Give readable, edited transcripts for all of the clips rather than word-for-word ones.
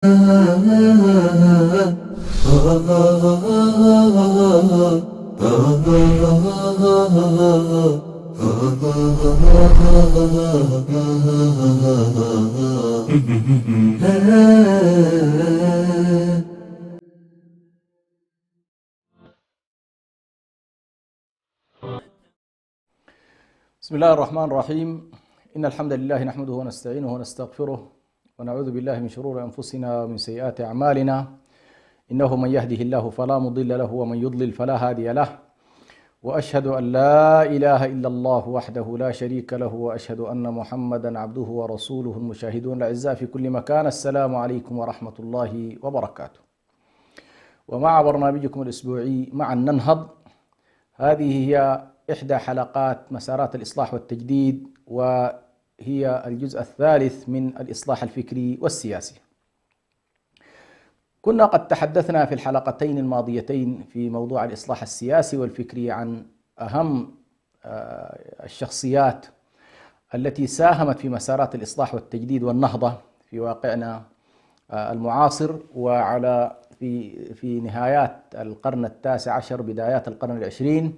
بسم الله الرحمن الرحيم. إن الحمد لله نحمده ونستعينه ونستغفره ونعوذ بالله من شرور أنفسنا ومن سيئات أعمالنا. إنه من يهده الله فلا مضل له ومن يضلل فلا هادي له، وأشهد أن لا إله إلا الله وحده لا شريك له، وأشهد أن محمدا عبده ورسوله. المشاهدون الأعزاء في كل مكان، السلام عليكم ورحمة الله وبركاته. ومع برنامجكم الأسبوعي معا ننهض. هذه هي إحدى حلقات مسارات الإصلاح والتجديد، وهي الجزء الثالث من الإصلاح الفكري والسياسي. كنا قد تحدثنا في الحلقتين الماضيتين في موضوع الإصلاح السياسي والفكري عن أهم الشخصيات التي ساهمت في مسارات الإصلاح والتجديد والنهضة في واقعنا المعاصر، وعلى في نهايات القرن التاسع عشر بدايات القرن العشرين،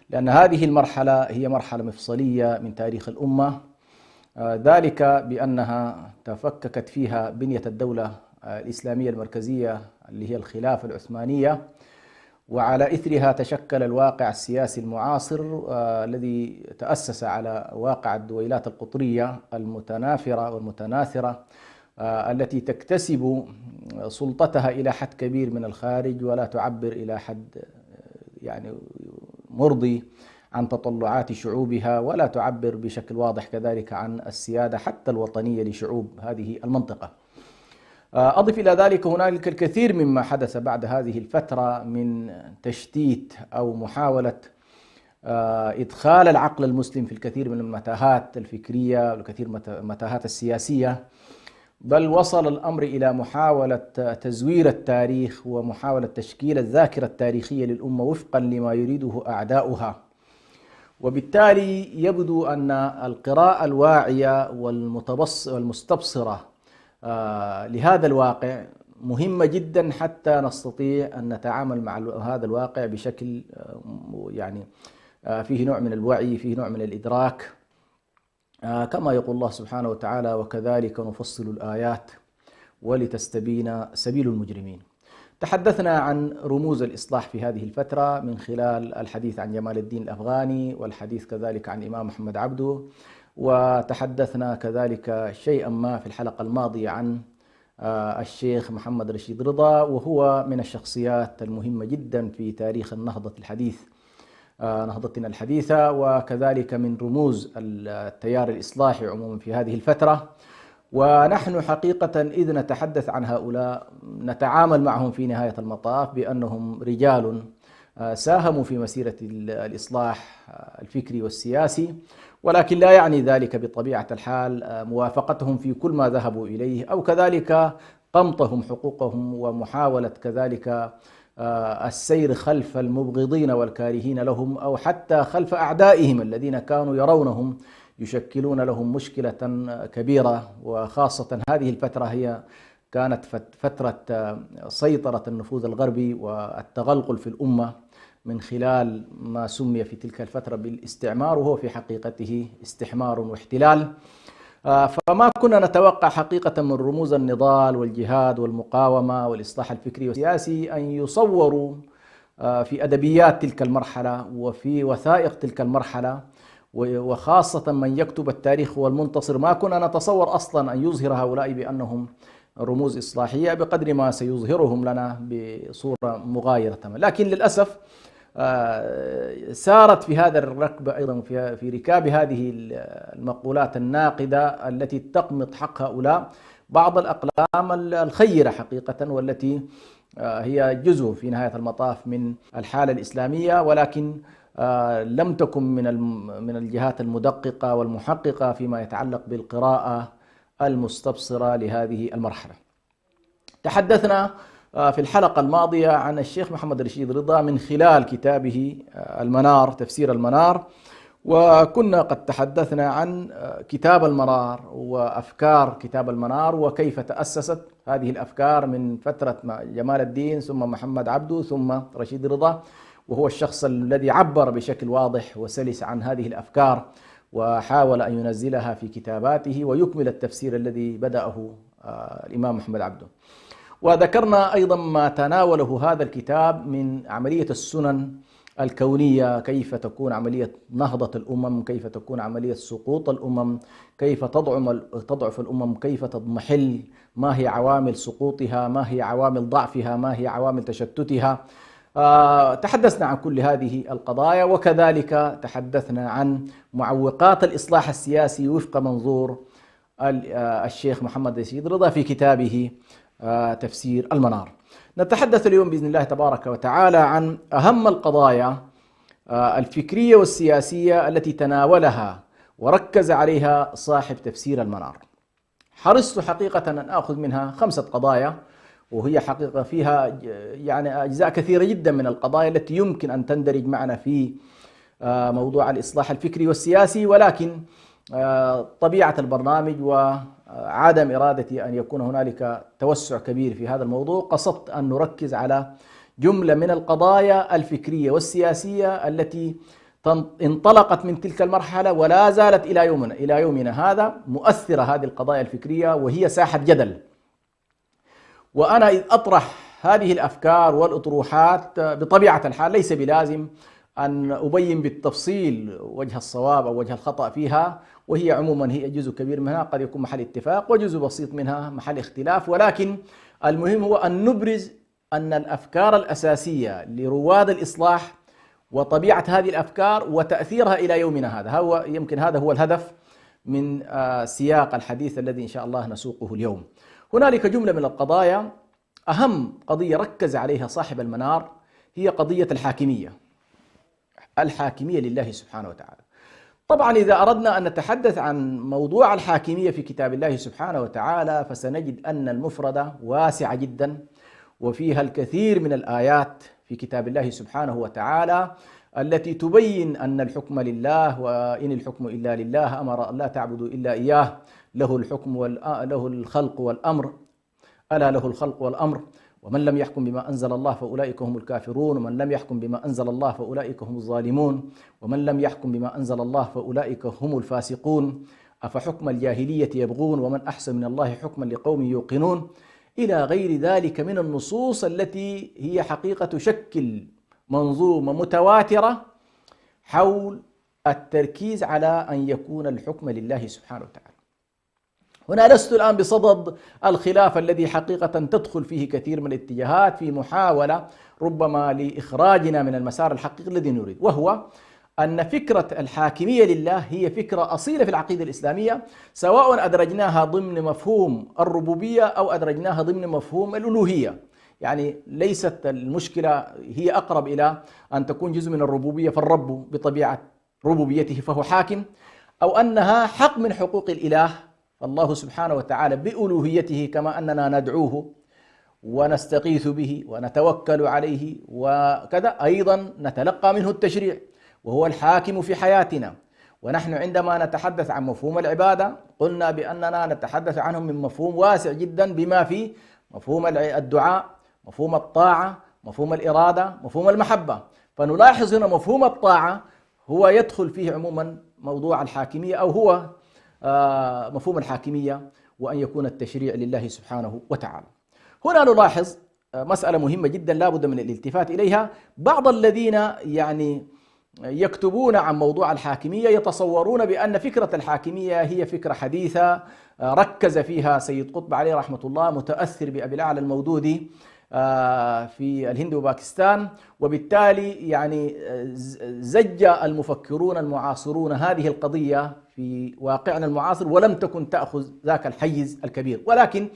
لأن هذه المرحلة هي مرحلة مفصلية من تاريخ الأمة، ذلك بأنها تفككت فيها بنية الدولة الإسلامية المركزية اللي هي الخلافة العثمانية، وعلى إثرها تشكل الواقع السياسي المعاصر الذي تأسس على واقع الدويلات القطرية المتنافرة والمتناثرة التي تكتسب سلطتها إلى حد كبير من الخارج، ولا تعبر إلى حد يعني مرضي عن تطلعات شعوبها، ولا تعبر بشكل واضح كذلك عن السيادة حتى الوطنية لشعوب هذه المنطقة. أضف إلى ذلك هنالك الكثير مما حدث بعد هذه الفترة من تشتيت أو محاولة إدخال العقل المسلم في الكثير من المتاهات الفكرية والكثير من المتاهات السياسية، بل وصل الأمر إلى محاولة تزوير التاريخ ومحاولة تشكيل الذاكرة التاريخية للأمة وفقا لما يريده أعداؤها. وبالتالي يبدو أن القراءة الواعية والمستبصرة لهذا الواقع مهمة جدا حتى نستطيع أن نتعامل مع هذا الواقع بشكل يعني فيه نوع من الوعي، فيه نوع من الإدراك، كما يقول الله سبحانه وتعالى: وكذلك نفصل الآيات ولتستبين سبيل المجرمين. تحدثنا عن رموز الإصلاح في هذه الفترة من خلال الحديث عن جمال الدين الأفغاني، والحديث كذلك عن الإمام محمد عبده، وتحدثنا كذلك شيئا ما في الحلقة الماضية عن الشيخ محمد رشيد رضا، وهو من الشخصيات المهمة جدا في تاريخ النهضة الحديث، نهضتنا الحديثة، وكذلك من رموز التيار الإصلاحي عموما في هذه الفترة. ونحن حقيقة إذ نتحدث عن هؤلاء نتعامل معهم في نهاية المطاف بأنهم رجال ساهموا في مسيرة الإصلاح الفكري والسياسي، ولكن لا يعني ذلك بطبيعة الحال موافقتهم في كل ما ذهبوا إليه، أو كذلك قمطهم حقوقهم ومحاولة كذلك السير خلف المبغضين والكارهين لهم، أو حتى خلف أعدائهم الذين كانوا يرونهم يشكلون لهم مشكلة كبيرة. وخاصة هذه الفترة هي كانت فترة سيطرة النفوذ الغربي والتغلغل في الأمة من خلال ما سمي في تلك الفترة بالاستعمار، وهو في حقيقته استحمار واحتلال. فما كنا نتوقع حقيقة من رموز النضال والجهاد والمقاومة والإصلاح الفكري والسياسي أن يصوروا في أدبيات تلك المرحلة وفي وثائق تلك المرحلة، وخاصة من يكتب التاريخ والمنتصر. ما كنا نتصور أصلا أن يظهر هؤلاء بأنهم رموز إصلاحية بقدر ما سيظهرهم لنا بصورة مغايرة تماما. لكن للأسف سارت في هذا الركب أيضا في ركاب هذه المقولات الناقدة التي تقمط حق هؤلاء بعض الأقلام الخيرة حقيقة، والتي هي جزء في نهاية المطاف من الحالة الإسلامية، ولكن لم تكن من الجهات المدققة والمحققة فيما يتعلق بالقراءة المستبصرة لهذه المرحلة. تحدثنا في الحلقة الماضية عن الشيخ محمد رشيد رضا من خلال كتابه المنار، تفسير المنار، وكنا قد تحدثنا عن كتاب المنار وأفكار كتاب المنار وكيف تأسست هذه الأفكار من فترة جمال الدين ثم محمد عبده ثم رشيد رضا، وهو الشخص الذي عبر بشكل واضح وسلس عن هذه الأفكار وحاول أن ينزلها في كتاباته ويكمل التفسير الذي بدأه الإمام محمد عبده. وذكرنا أيضا ما تناوله هذا الكتاب من عملية السنن الكونية، كيف تكون عملية نهضة الأمم، كيف تكون عملية سقوط الأمم، كيف تضعف الأمم، كيف تضمحل، ما هي عوامل سقوطها، ما هي عوامل ضعفها، ما هي عوامل تشتتها. تحدثنا عن كل هذه القضايا، وكذلك تحدثنا عن معوقات الإصلاح السياسي وفق منظور الشيخ محمد رشيد رضا في كتابه تفسير المنار. نتحدث اليوم بإذن الله تبارك وتعالى عن أهم القضايا الفكرية والسياسية التي تناولها وركز عليها صاحب تفسير المنار. حرصت حقيقة أن أخذ منها 5 قضايا، وهي حقيقة فيها يعني أجزاء كثيرة جدا من القضايا التي يمكن أن تندرج معنا في موضوع الإصلاح الفكري والسياسي، ولكن طبيعة البرنامج وعدم إرادتي أن يكون هنالك توسع كبير في هذا الموضوع، قصدت أن نركز على جملة من القضايا الفكرية والسياسية التي انطلقت من تلك المرحلة ولا زالت إلى يومنا هذا مؤثرة. هذه القضايا الفكرية وهي ساحة جدل، وأنا إذ أطرح هذه الأفكار والأطروحات بطبيعة الحال ليس بلازم أن أبين بالتفصيل وجه الصواب أو وجه الخطأ فيها، وهي عموما هي جزء كبير منها قد يكون محل اتفاق وجزء بسيط منها محل اختلاف، ولكن المهم هو أن نبرز أن الأفكار الأساسية لرواد الإصلاح وطبيعة هذه الأفكار وتأثيرها إلى يومنا هذا يمكن هذا هو الهدف من سياق الحديث الذي إن شاء الله نسوقه اليوم. هنالك جملة من القضايا، أهم قضية ركز عليها صاحب المنار هي قضية الحاكمية لله سبحانه وتعالى. طبعا إذا أردنا أن نتحدث عن موضوع الحاكمية في كتاب الله سبحانه وتعالى فسنجد أن المفردة واسعة جدا، وفيها الكثير من الآيات في كتاب الله سبحانه وتعالى التي تبين أن الحكم لله، وإن الحكم إلا لله، أمر أن لا تعبدوا إلا إياه، له الحكم له الخلق والأمر، ألا له الخلق والأمر، ومن لم يحكم بما أنزل الله فأولئك هم الكافرون، ومن لم يحكم بما أنزل الله فأولئك هم الظالمون، ومن لم يحكم بما أنزل الله فأولئك هم الفاسقون، أفحكم الجاهلية يبغون ومن أحسن من الله حكما لقوم يوقنون، إلى غير ذلك من النصوص التي هي حقيقة تشكل منظومة متواترة حول التركيز على أن يكون الحكم لله سبحانه وتعالى. هنا لست الآن بصدد الخلاف الذي حقيقة تدخل فيه كثير من الاتجاهات في محاولة ربما لإخراجنا من المسار الحقيقي الذي نريد، وهو أن فكرة الحاكمية لله هي فكرة أصيلة في العقيدة الإسلامية، سواء أدرجناها ضمن مفهوم الربوبية أو أدرجناها ضمن مفهوم الألوهية. يعني ليست المشكلة، هي أقرب إلى أن تكون جزء من الربوبية، فالرب بطبيعة ربوبيته فهو حاكم، أو أنها حق من حقوق الإله، فالله سبحانه وتعالى بألوهيته كما أننا ندعوه ونستغيث به ونتوكل عليه وكذا أيضا نتلقى منه التشريع، وهو الحاكم في حياتنا. ونحن عندما نتحدث عن مفهوم العبادة قلنا بأننا نتحدث عنه من مفهوم واسع جدا بما فيه مفهوم الدعاء، مفهوم الطاعة، مفهوم الإرادة، مفهوم المحبة. فنلاحظ هنا مفهوم الطاعة هو يدخل فيه عموما موضوع الحاكمية، أو هو مفهوم الحاكمية وأن يكون التشريع لله سبحانه وتعالى. هنا نلاحظ مسألة مهمة جدا لا بد من الالتفات إليها. بعض الذين يعني يكتبون عن موضوع الحاكمية يتصورون بأن فكرة الحاكمية هي فكرة حديثة ركز فيها سيد قطب عليه رحمة الله، متأثر بأبي الأعلى المودودي في الهند وباكستان، وبالتالي يعني زج المفكرون المعاصرون هذه القضية في واقعنا المعاصر ولم تكن تأخذ ذاك الحيز الكبير. ولكن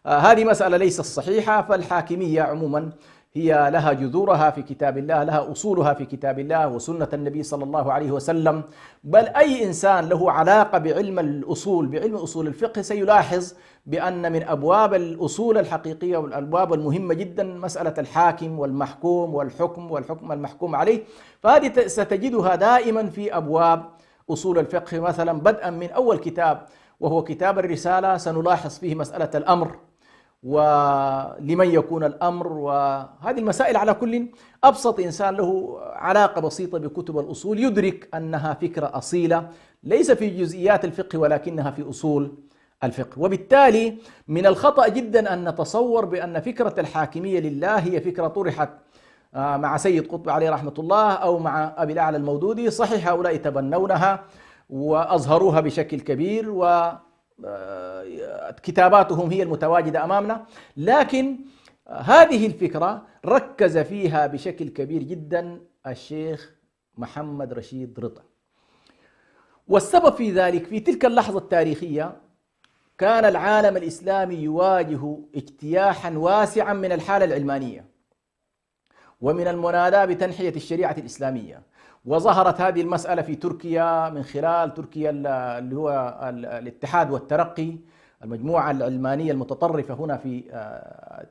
هذه مسألة ليست صحيحة، فالحاكمية عموما هي لها جذورها في كتاب الله، لها أصولها في كتاب الله وسنة النبي صلى الله عليه وسلم. بل أي إنسان له علاقة بعلم الأصول، بعلم أصول الفقه، سيلاحظ بأن من أبواب الأصول الحقيقية والأبواب المهمة جدا مسألة الحاكم والمحكوم والحكم المحكوم عليه، فهذه ستجدها دائما في أبواب أصول الفقه مثلا، بدءا من أول كتاب وهو كتاب الرسالة سنلاحظ فيه مسألة الأمر ولمن يكون الأمر، وهذه المسائل على كل أبسط إنسان له علاقة بسيطة بكتب الأصول يدرك أنها فكرة أصيلة ليس في جزئيات الفقه ولكنها في أصول الفقه. وبالتالي من الخطأ جدا أن نتصور بأن فكرة الحاكمية لله هي فكرة طرحت مع سيد قطب عليه رحمة الله أو مع أبي الأعلى المودودي. صحيح هؤلاء تبنونها وأظهروها بشكل كبير وكتاباتهم هي المتواجدة أمامنا، لكن هذه الفكرة ركز فيها بشكل كبير جدا الشيخ محمد رشيد رضا. والسبب في ذلك في تلك اللحظة التاريخية كان العالم الإسلامي يواجه اجتياحا واسعا من الحالة العلمانية ومن المناداة بتنحية الشريعة الإسلامية، وظهرت هذه المسألة في تركيا من خلال تركيا اللي هو الاتحاد والترقي، المجموعة العلمانية المتطرفة هنا في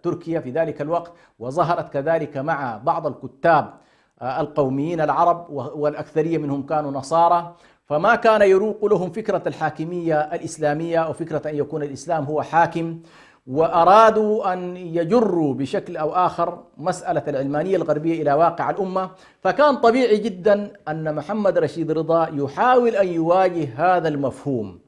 تركيا في ذلك الوقت، وظهرت كذلك مع بعض الكتاب القوميين العرب والأكثرية منهم كانوا نصارى، فما كان يروق لهم فكرة الحاكمية الإسلامية أو فكرة أن يكون الإسلام هو حاكم، وأرادوا أن يجروا بشكل أو آخر مسألة العلمانية الغربية إلى واقع الأمة. فكان طبيعي جدا أن محمد رشيد رضا يحاول أن يواجه هذا المفهوم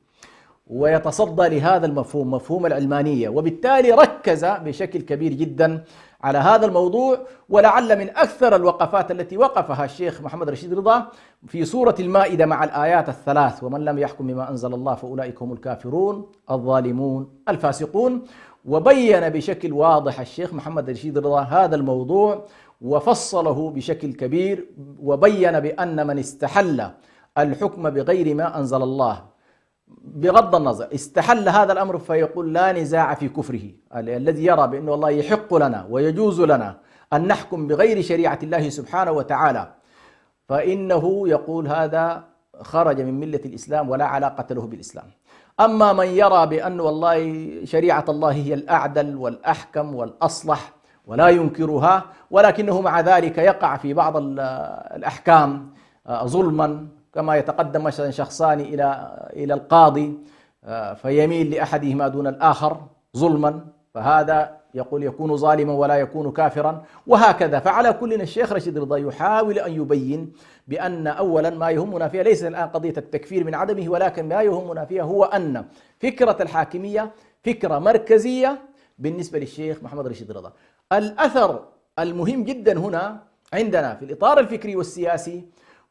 ويتصدى لهذا المفهوم، مفهوم العلمانية، وبالتالي ركز بشكل كبير جدا على هذا الموضوع. ولعل من أكثر الوقفات التي وقفها الشيخ محمد رشيد رضا في سورة المائدة مع الآيات الثلاث: ومن لم يحكم بما أنزل الله فأولئك هم الكافرون الظالمون الفاسقون. وبين بشكل واضح الشيخ محمد رشيد رضا هذا الموضوع وفصله بشكل كبير، وبين بأن من استحل الحكم بغير ما أنزل الله بغض النظر استحل هذا الأمر فيقول لا نزاع في كفره. الذي يرى بأن الله يحق لنا ويجوز لنا أن نحكم بغير شريعة الله سبحانه وتعالى فإنه يقول هذا خرج من ملة الإسلام ولا علاقة له بالإسلام. أما من يرى بأن والله شريعة الله هي الأعدل والأحكم والأصلح ولا ينكرها، ولكنه مع ذلك يقع في بعض الأحكام ظلما، كما يتقدم مثلا شخصان إلى القاضي فيميل لأحدهما دون الآخر ظلما، فهذا يقول يكون ظالما ولا يكون كافرا، وهكذا. فعلى كل الشيخ رشيد رضا يحاول أن يبين بأن أولا ما يهمنا فيها ليس الآن قضية التكفير من عدمه، ولكن ما يهمنا فيها هو أن فكرة الحاكمية فكرة مركزية بالنسبة للشيخ محمد رشيد رضا. الأثر المهم جدا هنا عندنا في الإطار الفكري والسياسي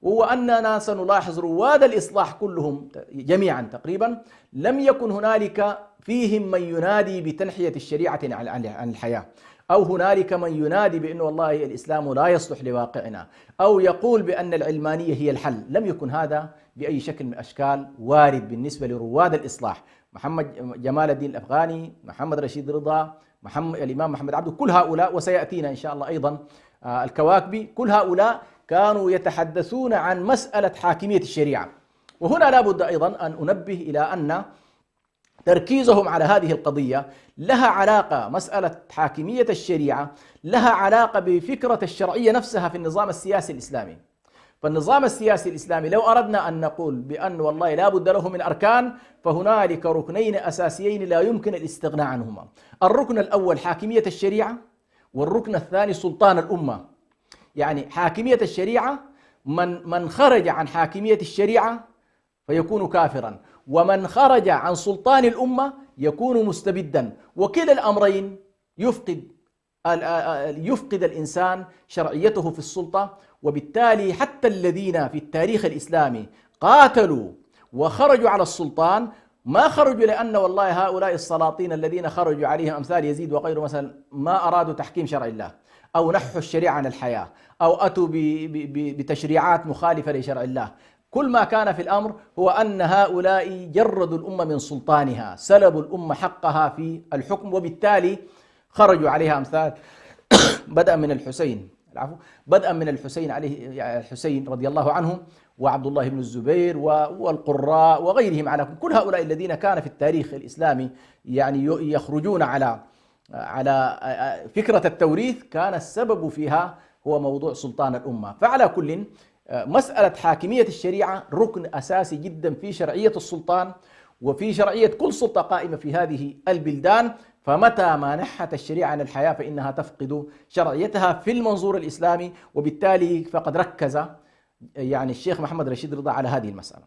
هو أننا سنلاحظ رواد الإصلاح كلهم جميعا تقريبا لم يكن هنالك فيهم من ينادي بتنحية الشريعة عن الحياة، أو هنالك من ينادي بأن والله الإسلام لا يصلح لواقعنا، أو يقول بأن العلمانية هي الحل. لم يكن هذا بأي شكل من الأشكال وارد بالنسبة لرواد الإصلاح. محمد جمال الدين الأفغاني، محمد رشيد رضا، الإمام محمد عبده، كل هؤلاء، وسيأتينا إن شاء الله أيضا الكواكبي، كل هؤلاء كانوا يتحدثون عن مسألة حاكمية الشريعة. وهنا لا بد أيضا أن أنبه إلى أن تركيزهم على هذه القضية لها علاقة، مسألة حاكمية الشريعة لها علاقة بفكرة الشرعية نفسها في النظام السياسي الإسلامي. فالنظام السياسي الإسلامي لو أردنا أن نقول بأن والله لا بد له من أركان، فهنالك ركنين أساسيين لا يمكن الاستغناء عنهما. الركن الأول حاكمية الشريعة، والركن الثاني سلطان الأمة. يعني حاكمية الشريعة من خرج عن حاكمية الشريعة فيكون كافرا، ومن خرج عن سلطان الأمة يكون مستبدا، وكلا الأمرين يفقد الإنسان شرعيته في السلطة. وبالتالي حتى الذين في التاريخ الإسلامي قاتلوا وخرجوا على السلطان ما خرجوا لأن والله هؤلاء السلاطين الذين خرجوا عليهم أمثال يزيد وغيره مثلا ما أرادوا تحكيم شرع الله أو نحوا الشريعة عن الحياة أو أتوا بتشريعات مخالفة لشرع الله. كل ما كان في الأمر هو أن هؤلاء جردوا الأمة من سلطانها، سلبوا الأمة حقها في الحكم، وبالتالي خرجوا عليها أمثال بدءا من الحسين عليه الحسين رضي الله عنه، وعبد الله بن الزبير والقراء وغيرهم. على كل هؤلاء الذين كان في التاريخ الإسلامي يعني يخرجون على فكرة التوريث، كان السبب فيها هو موضوع سلطان الأمة. فعلى كل مسألة حاكمية الشريعة ركن أساسي جدا في شرعية السلطان وفي شرعية كل سلطة قائمة في هذه البلدان. فمتى ما نحت الشريعة عن الحياة فإنها تفقد شرعيتها في المنظور الإسلامي، وبالتالي فقد ركز يعني الشيخ محمد رشيد رضا على هذه المسألة.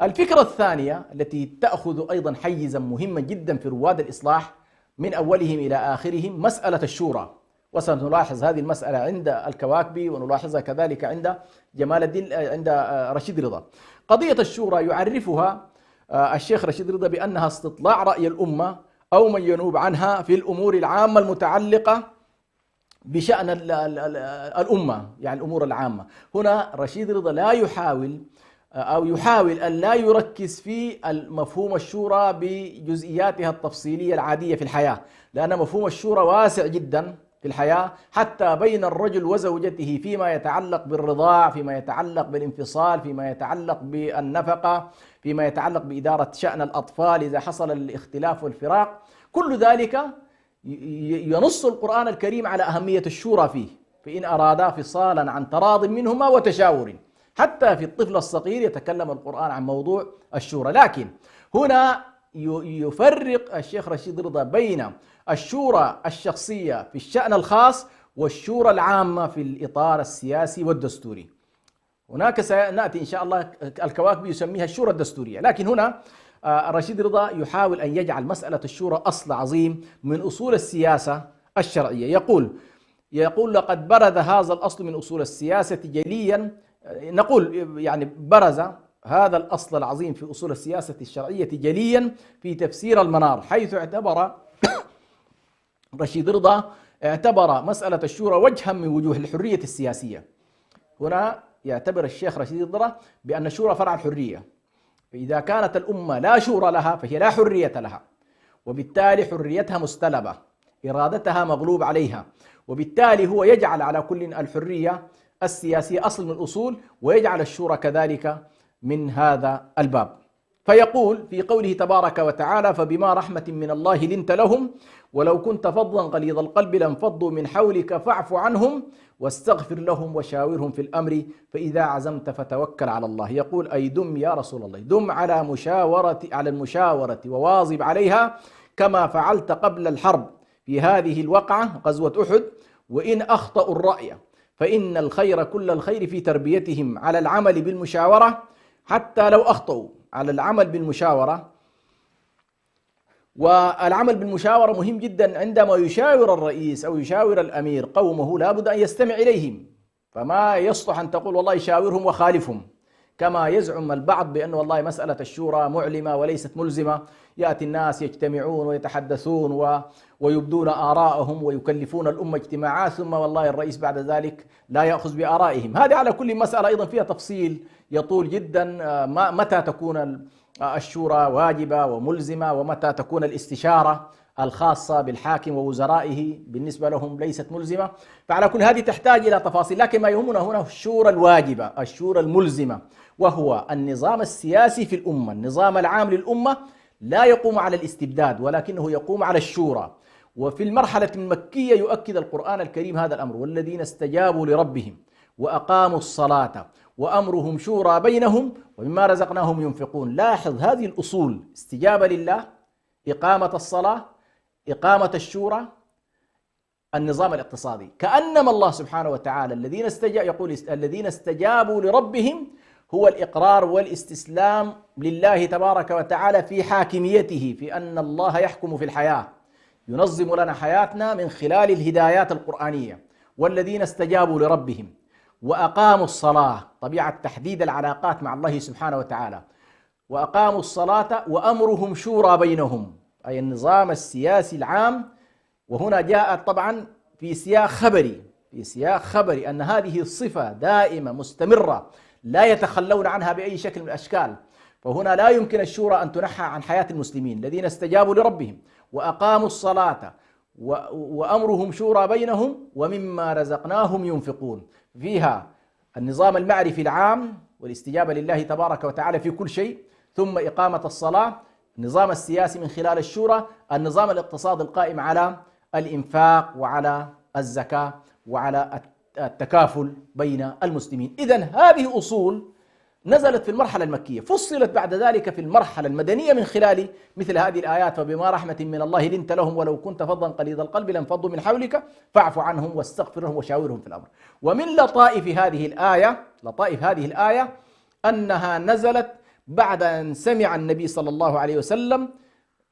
الفكرة الثانية التي تأخذ أيضا حيزا مهما جدا في رواد الإصلاح من أولهم إلى آخرهم مسألة الشورى، وسنلاحظ هذه المسألة عند الكواكبي ونلاحظها كذلك عند جمال الدين عند رشيد رضا. قضية الشورى يعرفها الشيخ رشيد رضا بأنها استطلاع رأي الأمة أو من ينوب عنها في الأمور العامة المتعلقة بشأن الأمة، يعني الأمور العامة. هنا رشيد رضا لا يحاول أو يحاول أن لا يركز في مفهوم الشورى بجزئياتها التفصيلية العادية في الحياة، لأن مفهوم الشورى واسع جدا في الحياة حتى بين الرجل وزوجته، فيما يتعلق بالرضاع، فيما يتعلق بالانفصال، فيما يتعلق بالنفقة، فيما يتعلق بإدارة شأن الأطفال إذا حصل الاختلاف والفراق. كل ذلك ينص القرآن الكريم على أهمية الشورى فيه، فإن أرادا فصالا عن تراض منهما وتشاور. حتى في الطفل الصغير يتكلم القرآن عن موضوع الشورى. لكن هنا يفرق الشيخ رشيد رضا بين الشورى الشخصية في الشأن الخاص والشورى العامة في الإطار السياسي والدستوري. هناك سنأتي إن شاء الله الكواكب يسميها الشورى الدستورية، لكن هنا رشيد رضا يحاول أن يجعل مسألة الشورى أصل عظيم من أصول السياسة الشرعية. يقول لقد برز هذا الأصل من أصول السياسة جليا، نقول يعني برز هذا الأصل العظيم في أصول السياسة الشرعية جليا في تفسير المنار، حيث اعتبر رشيد رضا مسألة الشورى وجها من وجوه الحرية السياسية. هنا يعتبر الشيخ رشيد رضا بأن الشورى فرع الحرية، فإذا كانت الأمة لا شورى لها فهي لا حرية لها، وبالتالي حريتها مستلبة، إرادتها مغلوب عليها، وبالتالي هو يجعل على كل الحرية السياسية أصل من الأصول، ويجعل الشورى كذلك من هذا الباب. فيقول في قوله تبارك وتعالى: فبما رحمة من الله لنت لهم ولو كنت فظا غليظ القلب لانفضوا من حولك فاعف عنهم واستغفر لهم وشاورهم في الأمر فإذا عزمت فتوكل على الله. يقول أي دم يا رسول الله، دم على المشاورة وواظب عليها كما فعلت قبل الحرب في هذه الوقعة غزوة أحد، وإن أخطأوا الرأي فإن الخير كل الخير في تربيتهم على العمل بالمشاورة، حتى لو أخطأوا على العمل بالمشاورة. والعمل بالمشاورة مهم جدا عندما يشاور الرئيس أو يشاور الأمير قومه، لابد أن يستمع إليهم، فما يصلح أن تقول والله شاورهم وخالفهم كما يزعم البعض بأن والله مسألة الشورى معلمة وليست ملزمة. يأتي الناس يجتمعون ويتحدثون ويبدون آراءهم ويكلفون الأمة اجتماعات، ثم والله الرئيس بعد ذلك لا يأخذ بآرائهم. هذه على كل مسألة أيضا فيها تفصيل يطول جدا، متى تكون الشورى واجبة وملزمة، ومتى تكون الاستشارة الخاصة بالحاكم ووزرائه بالنسبة لهم ليست ملزمة. فعلى كل هذه تحتاج إلى تفاصيل، لكن ما يهمنا هنا الشورى الواجبة، الشورى الملزمة، وهو النظام السياسي في الأمة. النظام العام للأمة لا يقوم على الاستبداد ولكنه يقوم على الشورى. وفي المرحلة المكية يؤكد القرآن الكريم هذا الأمر: والذين استجابوا لربهم وأقاموا الصلاة وأمرهم شورى بينهم ومما رزقناهم ينفقون. لاحظ هذه الأصول: استجابة لله، إقامة الصلاة، إقامة الشورى، النظام الاقتصادي. كأنما الله سبحانه وتعالى يقول الذين استجابوا لربهم هو الإقرار والاستسلام لله تبارك وتعالى في حاكميته، في أن الله يحكم في الحياة، ينظم لنا حياتنا من خلال الهدايات القرآنية. والذين استجابوا لربهم وأقاموا الصلاة، طبيعة تحديد العلاقات مع الله سبحانه وتعالى، وأقاموا الصلاة وأمرهم شورى بينهم، أي النظام السياسي العام. وهنا جاءت طبعا في سياق خبري أن هذه الصفة دائمة مستمرة لا يتخلون عنها بأي شكل من الأشكال. فهنا لا يمكن الشورى أن تنحى عن حياة المسلمين. الذين استجابوا لربهم وأقاموا الصلاة وأمرهم شورى بينهم ومما رزقناهم ينفقون، فيها النظام المعرفي العام والاستجابة لله تبارك وتعالى في كل شيء، ثم إقامة الصلاة، النظام السياسي من خلال الشورى، النظام الاقتصادي القائم على الإنفاق وعلى الزكاة وعلى التكافل بين المسلمين. إذن هذه أصول نزلت في المرحلة المكية، فصلت بعد ذلك في المرحلة المدنية من خلال مثل هذه الآيات: فبما رحمة من الله لنت لهم ولو كنت فظا غليظ القلب لانفضوا من حولك فاعف عنهم واستغفر لهم وشاورهم في الأمر. ومن لطائف هذه الآية أنها نزلت بعد أن سمع النبي صلى الله عليه وسلم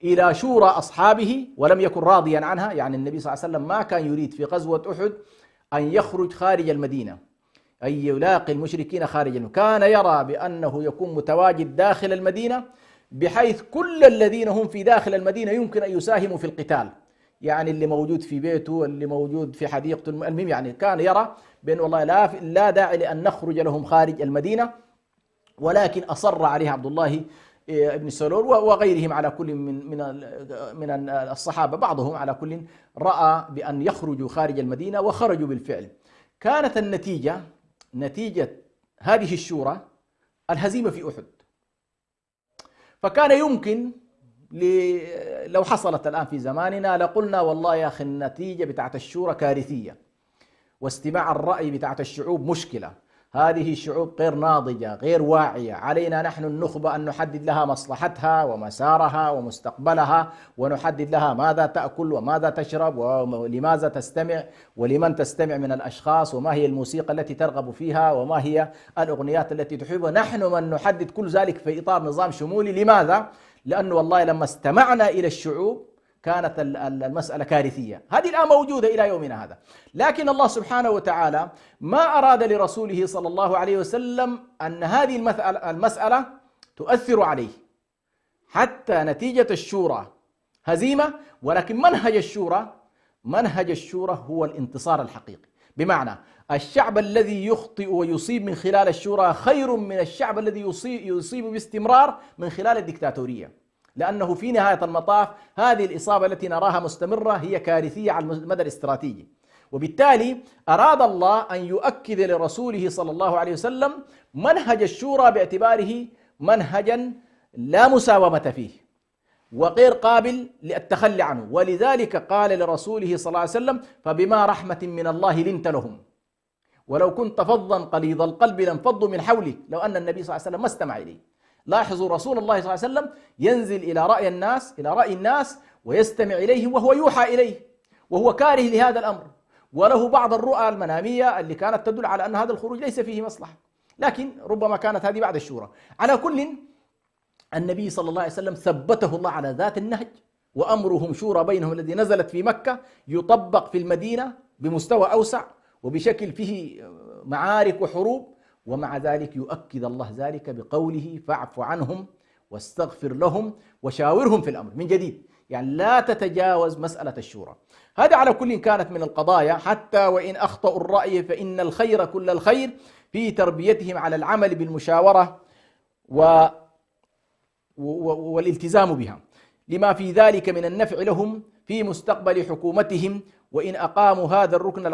إلى شورى أصحابه ولم يكن راضيا عنها. يعني النبي صلى الله عليه وسلم ما كان يريد في غزوة أحد أن يخرج خارج المدينة، أي يلاقي المشركين خارج المدينة، كان يرى بأنه يكون متواجد داخل المدينة، بحيث كل الذين هم في داخل المدينة يمكن أن يساهموا في القتال، يعني اللي موجود في بيته، اللي موجود في حديقته، المهم يعني كان يرى بأن والله لا داعي لأن نخرج لهم خارج المدينة، ولكن أصر عليه عبد الله ابن سلول وغيرهم على كل من الصحابة، بعضهم على كل رأى بأن يخرجوا خارج المدينة وخرجوا بالفعل. كانت نتيجة هذه الشورى الهزيمة في أحد. فكان يمكن لو حصلت الآن في زماننا لقلنا والله يا أخي النتيجة بتاعت الشورى كارثية، واستماع الرأي بتاعت الشعوب مشكلة. هذه الشعوب غير ناضجة، غير واعية، علينا نحن النخبة أن نحدد لها مصلحتها ومسارها ومستقبلها، ونحدد لها ماذا تأكل وماذا تشرب ولماذا تستمع ولمن تستمع من الأشخاص، وما هي الموسيقى التي ترغب فيها، وما هي الأغنيات التي تحبها. نحن من نحدد كل ذلك في إطار نظام شمولي. لماذا؟ لأنه والله لما استمعنا إلى الشعوب كانت المسألة كارثية. هذه الآن موجودة إلى يومنا هذا، لكن الله سبحانه وتعالى ما أراد لرسوله صلى الله عليه وسلم أن هذه المسألة تؤثر عليه، حتى نتيجة الشورى هزيمة، ولكن منهج الشورى هو الانتصار الحقيقي. بمعنى الشعب الذي يخطئ ويصيب من خلال الشورى خير من الشعب الذي يصيب باستمرار من خلال الدكتاتورية، لأنه في نهاية المطاف هذه الإصابة التي نراها مستمرة هي كارثية على المدى الاستراتيجي. وبالتالي أراد الله أن يؤكد لرسوله صلى الله عليه وسلم منهج الشورى باعتباره منهجا لا مساومة فيه وغير قابل للتخلي عنه. ولذلك قال لرسوله صلى الله عليه وسلم: فبما رحمة من الله لنت لهم ولو كنت فظا غليظ القلب لانفضوا من حولك. لو أن النبي صلى الله عليه وسلم ما استمع إليه. لاحظوا رسول الله صلى الله عليه وسلم ينزل إلى رأي الناس ويستمع إليه وهو يوحى إليه، وهو كاره لهذا الأمر، وله بعض الرؤى المنامية اللي كانت تدل على أن هذا الخروج ليس فيه مصلحة، لكن ربما كانت هذه بعد الشورى. على كل، النبي صلى الله عليه وسلم ثبته الله على ذات النهج، وأمرهم شورى بينهم الذي نزلت في مكة يطبق في المدينة بمستوى أوسع وبشكل فيه معارك وحروب، ومع ذلك يؤكد الله ذلك بقوله: فاعف عنهم واستغفر لهم وشاورهم في الأمر. من جديد يعني لا تتجاوز مسألة الشورى. هذا على كل كانت من القضايا، حتى وإن أخطأوا الرأي فإن الخير كل الخير في تربيتهم على العمل بالمشاورة والالتزام بها، لما في ذلك من النفع لهم في مستقبل حكومتهم. وإن أقاموا هذا الركن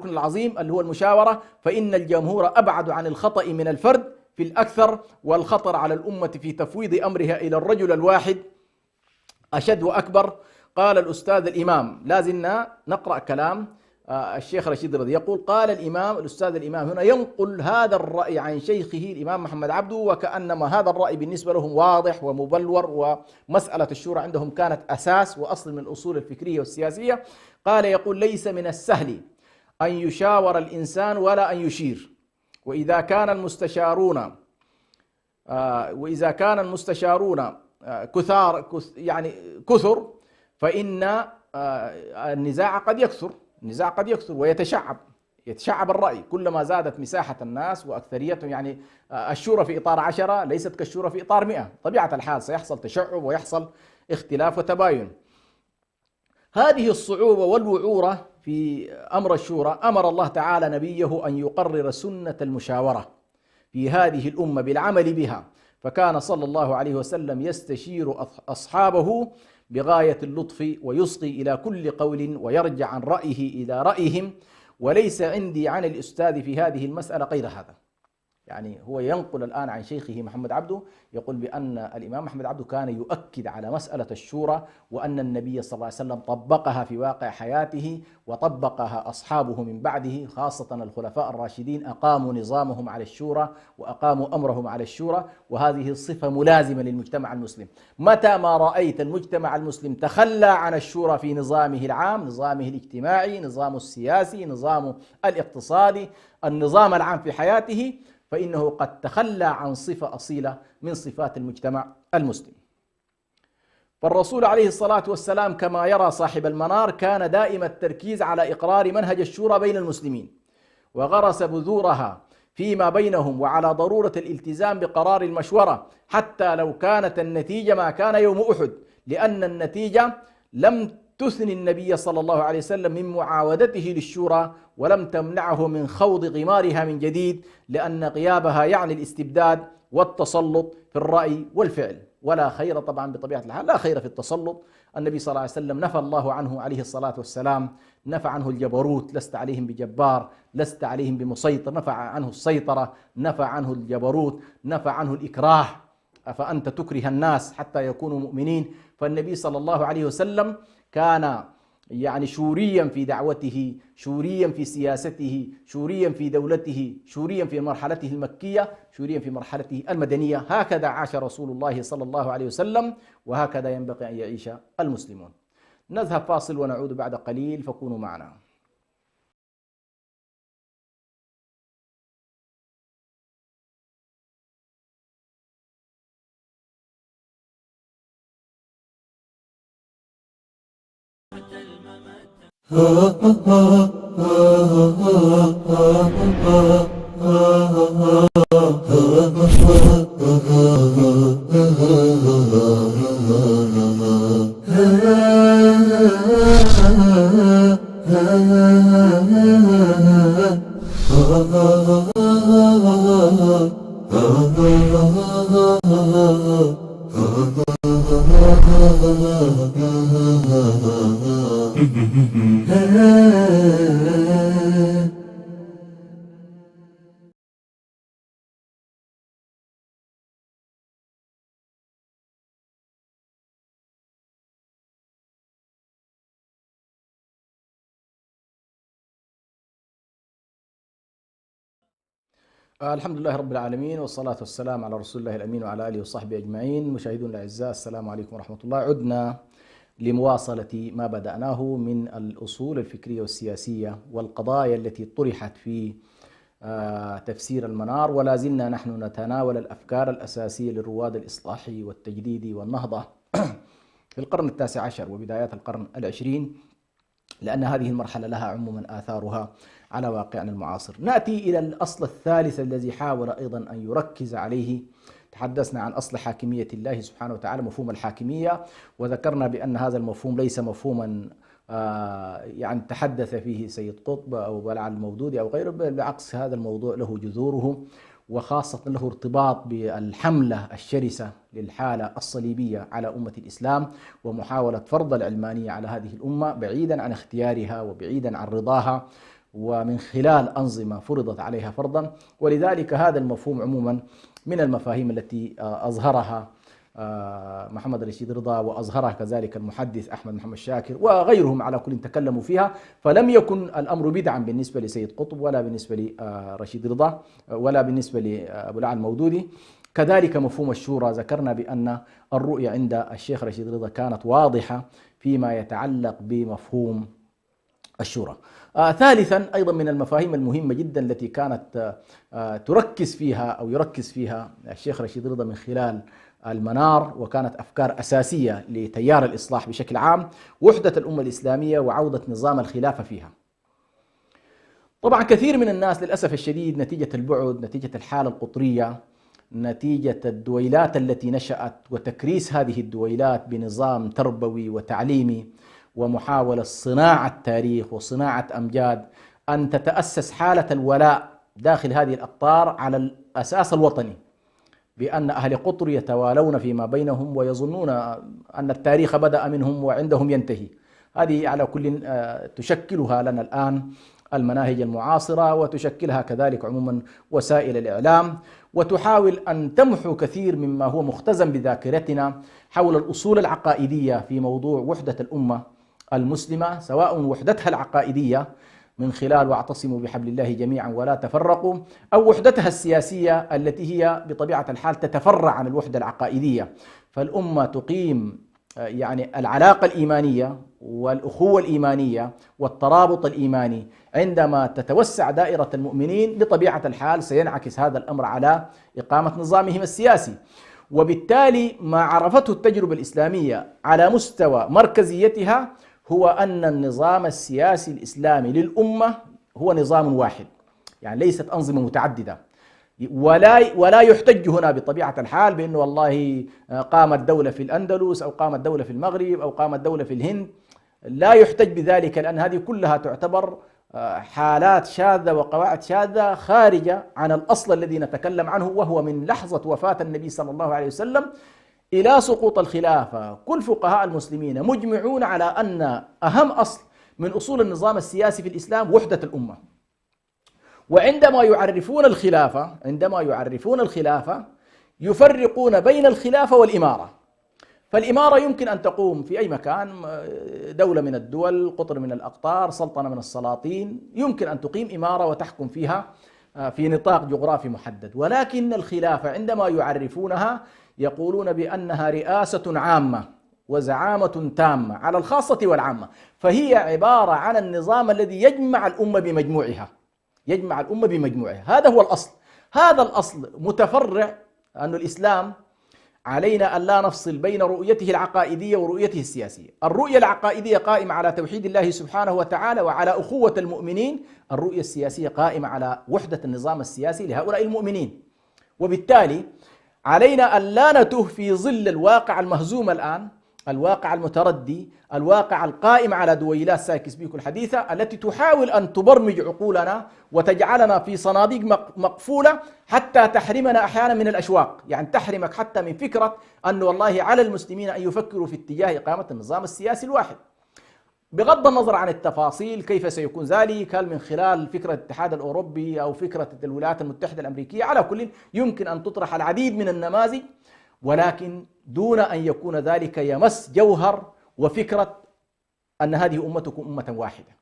العظيم اللي هو المشاورة، فإن الجمهور أبعد عن الخطأ من الفرد في الأكثر، والخطر على الأمة في تفويض أمرها إلى الرجل الواحد أشد وأكبر. قال الأستاذ الإمام، لازلنا نقرأ كلام الشيخ رشيد رضي، يقول: قال الأستاذ الإمام هنا ينقل هذا الرأي عن شيخه الإمام محمد عبده، وكأنما هذا الرأي بالنسبة لهم واضح ومبلور، ومسألة الشورى عندهم كانت أساس وأصل من الأصول الفكرية والسياسية. قال يقول: ليس من السهل أن يشاور الإنسان ولا أن يشير، وإذا كان المستشارون كثر فإن النزاع قد يكثر ويتشعب الرأي كلما زادت مساحة الناس وأكثريتهم. يعني الشورى في إطار 10 ليست كالشورى في إطار 100، طبيعة الحال سيحصل تشعب ويحصل اختلاف وتباين. هذه الصعوبة والوعورة في أمر الشورى أمر الله تعالى نبيه أن يقرر سنة المشاورة في هذه الأمة بالعمل بها، فكان صلى الله عليه وسلم يستشير أصحابه بغاية اللطف، ويصغي إلى كل قول ويرجع عن رأيه إلى رأيهم. وليس عندي عن الأستاذ في هذه المسألة غير هذا، يعني هو ينقل الآن عن شيخه محمد عبده، يقول بأن الإمام محمد عبده كان يؤكد على مسألة الشورى، وأن النبي صلى الله عليه وسلم طبقها في واقع حياته، وطبقها أصحابه من بعده، خاصة الخلفاء الراشدين أقاموا نظامهم على الشورى وأقاموا أمرهم على الشورى، وهذه الصفة ملازمة للمجتمع المسلم. متى ما رأيت المجتمع المسلم تخلى عن الشورى في نظامه العام، نظامه الاجتماعي، نظامه السياسي، نظامه الاقتصادي، النظام العام في حياته، فإنه قد تخلى عن صفة أصيلة من صفات المجتمع المسلم. فالرسول عليه الصلاة والسلام كما يرى صاحب المنار كان دائم التركيز على إقرار منهج الشورى بين المسلمين، وغرس بذورها فيما بينهم، وعلى ضرورة الالتزام بقرار المشورة حتى لو كانت النتيجة ما كان يوم أحد، لأن النتيجة لم تثني النبي صلى الله عليه وسلم من معاودته للشورى، ولم تمنعه من خوض غمارها من جديد، لأن غيابها يعني الاستبداد والتسلط في الرأي والفعل، ولا خير طبعا بطبيعة الحال، لا خير في التسلط. النبي صلى الله عليه وسلم نفى الله عنه عليه الصلاة والسلام، نفى عنه الجبروت، لست عليهم بجبار، لست عليهم بمسيطر، نفى عنه السيطرة، نفى عنه الجبروت، نفى عنه الإكراه، أفأنت تكره الناس حتى يكونوا مؤمنين. فالنبي صلى الله عليه وسلم كان يعني شوريا في دعوته، شوريا في سياسته، شوريا في دولته، شوريا في مرحلته المكية، شوريا في مرحلته المدنية. هكذا عاش رسول الله صلى الله عليه وسلم، وهكذا ينبغي أن يعيش المسلمون. نذهب فاصل ونعود بعد قليل، فكونوا معنا. الحمد لله رب العالمين، والصلاة والسلام على رسول الله الأمين وعلى آله وصحبه أجمعين. مشاهدونا الأعزاء، السلام عليكم ورحمة الله. عدنا لمواصلة ما بدأناه من الأصول الفكرية والسياسية والقضايا التي طرحت في تفسير المنار، ولا زلنا نحن نتناول الأفكار الأساسية للرواد الإصلاح والتجديد والنهضة في القرن التاسع عشر وبدايات القرن العشرين، لأن هذه المرحلة لها عموما آثارها على واقعنا المعاصر. نأتي إلى الأصل الثالث الذي حاول أيضا أن يركز عليه. تحدثنا عن أصل حاكمية الله سبحانه وتعالى، مفهوم الحاكمية، وذكرنا بأن هذا المفهوم ليس مفهوما يعني تحدث فيه سيد قطب أو بلع المودودي أو غيره، بالعكس هذا الموضوع له جذوره، وخاصة له ارتباط بالحملة الشرسة للحالة الصليبية على أمة الإسلام، ومحاولة فرض العلمانية على هذه الأمة بعيدا عن اختيارها وبعيدا عن رضاها، ومن خلال أنظمة فرضت عليها فرضا. ولذلك هذا المفهوم عموما من المفاهيم التي أظهرها محمد رشيد رضا، وأظهرها كذلك المحدث أحمد محمد شاكر وغيرهم، على كل تكلموا فيها. فلم يكن الأمر بدعا بالنسبة لسيد قطب، ولا بالنسبة لرشيد رضا، ولا بالنسبة لأبو العال المودودي. كذلك مفهوم الشورى، ذكرنا بأن الرؤية عند الشيخ رشيد رضا كانت واضحة فيما يتعلق بمفهوم الشورى. ثالثا أيضا من المفاهيم المهمة جدا التي كانت تركز فيها أو يركز فيها الشيخ رشيد رضا من خلال المنار، وكانت أفكار أساسية لتيار الإصلاح بشكل عام، وحدة الأمة الإسلامية وعودة نظام الخلافة فيها. طبعا كثير من الناس للأسف الشديد نتيجة البعد، نتيجة الحالة القطرية، نتيجة الدويلات التي نشأت وتكريس هذه الدويلات بنظام تربوي وتعليمي ومحاولة صناعة تاريخ وصناعة أمجاد، أن تتأسس حالة الولاء داخل هذه الأقطار على الأساس الوطني، بأن أهل قطر يتوالون فيما بينهم ويظنون أن التاريخ بدأ منهم وعندهم ينتهي. هذه على كل تشكلها لنا الآن المناهج المعاصرة وتشكلها كذلك عموما وسائل الإعلام، وتحاول أن تمحو كثير مما هو مختزن بذاكرتنا حول الأصول العقائدية في موضوع وحدة الأمة المسلمة، سواء وحدتها العقائدية من خلال واعتصموا بحبل الله جميعا ولا تفرقوا، أو وحدتها السياسية التي هي بطبيعة الحال تتفرع عن الوحدة العقائدية. فالأمة تقيم يعني العلاقة الإيمانية والأخوة الإيمانية والترابط الإيماني عندما تتوسع دائرة المؤمنين، بطبيعة الحال سينعكس هذا الأمر على إقامة نظامهم السياسي. وبالتالي ما عرفته التجربة الإسلامية على مستوى مركزيتها هو أن النظام السياسي الإسلامي للأمة هو نظام واحد، يعني ليست أنظمة متعددة. ولا يحتج هنا بطبيعة الحال بأنه والله قامت دولة في الأندلس أو قامت دولة في المغرب أو قامت دولة في الهند، لا يحتج بذلك، لأن هذه كلها تعتبر حالات شاذة وقواعد شاذة خارجة عن الأصل الذي نتكلم عنه، وهو من لحظة وفاة النبي صلى الله عليه وسلم إلى سقوط الخلافة كل فقهاء المسلمين مجمعون على أن أهم أصل من أصول النظام السياسي في الإسلام وحدة الأمة. وعندما يعرفون الخلافة يفرقون بين الخلافة والإمارة. فالإمارة يمكن أن تقوم في أي مكان، دولة من الدول، قطر من الأقطار، سلطنة من السلاطين، يمكن أن تقيم إمارة وتحكم فيها في نطاق جغرافي محدد. ولكن الخلافة عندما يعرفونها يقولون بأنها رئاسة عامة وزعامة تامة على الخاصة والعامة، فهي عبارة عن النظام الذي يجمع الأمة بمجموعها. هذا هو الأصل. هذا الأصل متفرع أن الإسلام علينا أن لا نفصل بين رؤيته العقائدية ورؤيته السياسية. الرؤية العقائدية قائمة على توحيد الله سبحانه وتعالى وعلى أخوة المؤمنين، الرؤية السياسية قائمة على وحدة النظام السياسي لهؤلاء المؤمنين. وبالتالي علينا أن لا نتوه في ظل الواقع المهزوم الآن، الواقع المتردي، الواقع القائم على دويلات سايكس-بيكو الحديثة التي تحاول أن تبرمج عقولنا وتجعلنا في صناديق مقفولة حتى تحرمنا أحيانا من الأشواق، يعني تحرمك حتى من فكرة أن والله على المسلمين أن يفكروا في اتجاه إقامة النظام السياسي الواحد، بغض النظر عن التفاصيل كيف سيكون ذلك، هل من خلال فكرة الاتحاد الأوروبي أو فكرة الولايات المتحدة الأمريكية. على كل يمكن أن تطرح العديد من النماذج، ولكن دون أن يكون ذلك يمس جوهر وفكرة أن هذه أمتكم أمة واحدة.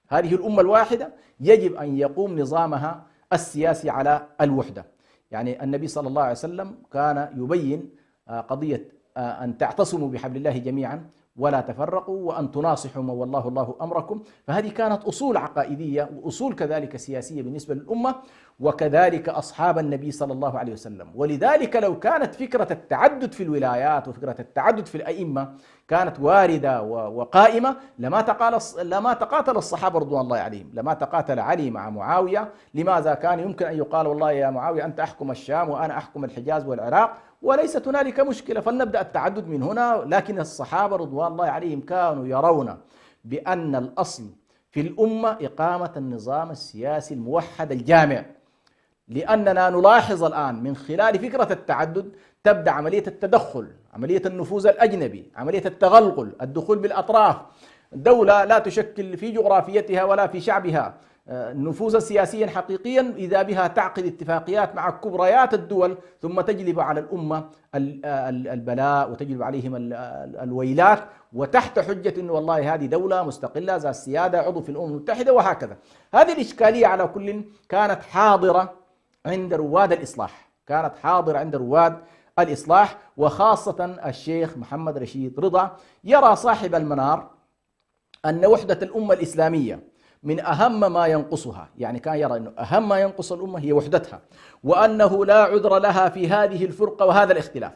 هذه الأمة الواحدة يجب أن يقوم نظامها السياسي على الوحدة. يعني النبي صلى الله عليه وسلم كان يبين قضية أن تعتصموا بحبل الله جميعا ولا تفرقوا وأن تناصحوا من والله الله أمركم. فهذه كانت أصول عقائدية وأصول كذلك سياسية بالنسبة للأمة، وكذلك أصحاب النبي صلى الله عليه وسلم. ولذلك لو كانت فكرة التعدد في الولايات وفكرة التعدد في الأئمة كانت واردة وقائمة لما تقاتل الصحابة رضوان الله عليهم، لما تقاتل علي مع معاوية. لماذا؟ كان يمكن أن يقال والله يا معاوية أنت أحكم الشام وأنا أحكم الحجاز والعراق وليست هنالك مشكلة، فلنبدأ التعدد من هنا. لكن الصحابة رضوان الله عليهم كانوا يرون بأن الأصل في الأمة إقامة النظام السياسي الموحد الجامع، لأننا نلاحظ الآن من خلال فكرة التعدد تبدأ عملية التدخل، عملية النفوذ الأجنبي، عملية التغلغل، الدخول بالأطراف. دولة لا تشكل في جغرافيتها ولا في شعبها نفوذا سياسيا حقيقيا، إذا بها تعقد اتفاقيات مع كبريات الدول ثم تجلب على الأمة البلاء وتجلب عليهم الويلات، وتحت حجة أنه والله هذه دولة مستقلة ذات سيادة عضو في الأمم المتحدة وهكذا. هذه الإشكالية على كل كانت حاضرة عند رواد الإصلاح، وخاصة الشيخ محمد رشيد رضا يرى صاحب المنار أن وحدة الأمة الإسلامية من أهم ما ينقصها، يعني كان يرى أنه أهم ما ينقص الأمة هي وحدتها، وأنه لا عذر لها في هذه الفرقة وهذا الاختلاف.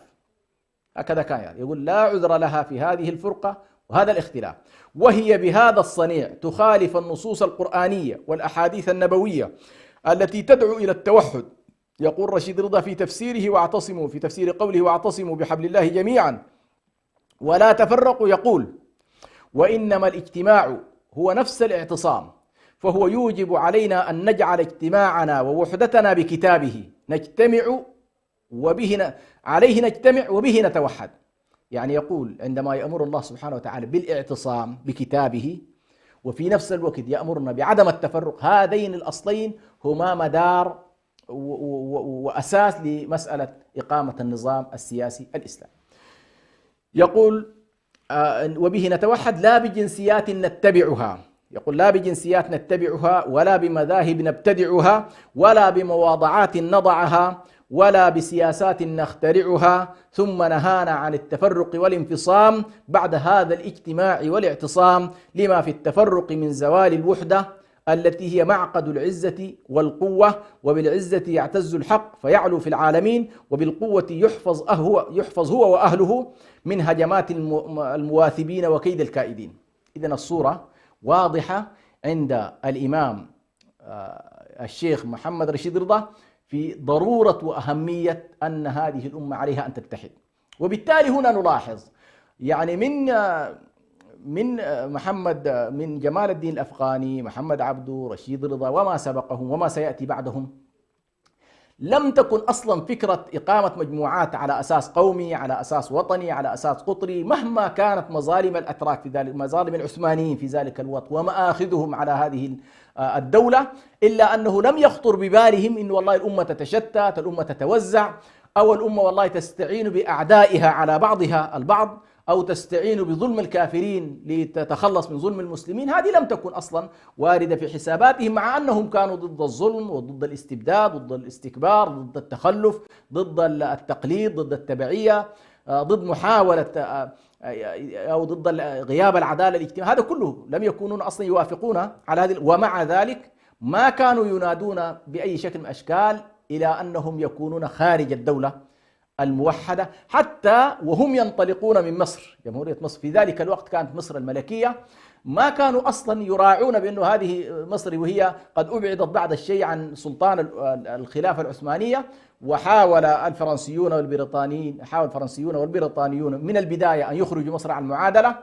هكذا كان يعني يقول لا عذر لها في هذه الفرقة وهذا الاختلاف، وهي بهذا الصنيع تخالف النصوص القرآنية والأحاديث النبوية التي تدعو إلى التوحد. يقول رشيد رضا في تفسير قوله واعتصموا بحبل الله جميعا ولا تفرقوا، يقول وإنما الاجتماع هو نفس الاعتصام، فهو يوجب علينا أن نجعل اجتماعنا ووحدتنا بكتابه عليه نجتمع وبه نتوحد. يعني يقول عندما يأمر الله سبحانه وتعالى بالاعتصام بكتابه وفي نفس الوقت يأمرنا بعدم التفرق، هذين الأصلين هما مدار وأساس لمسألة إقامة النظام السياسي الإسلامي. يقول وبه نتوحد لا بجنسيات نتبعها، يقول لا بجنسيات نتبعها ولا بمذاهب نبتدعها ولا بمواضعات نضعها ولا بسياسات نخترعها، ثم نهانا عن التفرق والانفصام بعد هذا الاجتماع والاعتصام لما في التفرق من زوال الوحدة التي هي معقد العزة والقوة، وبالعزة يعتز الحق فيعلو في العالمين، وبالقوة يحفظ هو وأهله من هجمات المواثبين وكيد الكائدين. إذن الصورة واضحة عند الإمام الشيخ محمد رشيد رضا في ضرورة وأهمية أن هذه الأمة عليها أن تتحد. وبالتالي هنا نلاحظ يعني من جمال الدين الأفغاني، محمد عبده، رشيد رضا وما سبقهم وما سيأتي بعدهم، لم تكن أصلا فكرة إقامة مجموعات على أساس قومي، على أساس وطني، على أساس قطري، مهما كانت مظالم الأتراك في ذلك، مظالم العثمانيين في ذلك الوقت ومآخذهم على هذه الدولة، إلا أنه لم يخطر ببالهم إن والله الأمة تتشتت، الأمة تتوزع، أو الأمة والله تستعين بأعدائها على بعضها البعض، أو تستعين بظلم الكافرين لتتخلص من ظلم المسلمين. هذه لم تكن أصلا واردة في حساباتهم، مع أنهم كانوا ضد الظلم وضد الاستبداد، ضد الاستكبار، ضد التخلف، ضد التقليد، ضد التبعية، ضد محاولة أو ضد غياب العدالة الاجتماعية. هذا كله لم يكونون أصلا يوافقون على هذه، ومع ذلك ما كانوا ينادون بأي شكل من الأشكال إلى أنهم يكونون خارج الدولة الموحدة، حتى وهم ينطلقون من مصر، جمهورية مصر في ذلك الوقت كانت مصر الملكية، ما كانوا أصلا يراعون بأنه هذه مصر وهي قد أبعدت بعض الشيء عن سلطان الخلافة العثمانية. وحاول الفرنسيون والبريطانيون من البداية أن يخرجوا مصر عن المعادلة،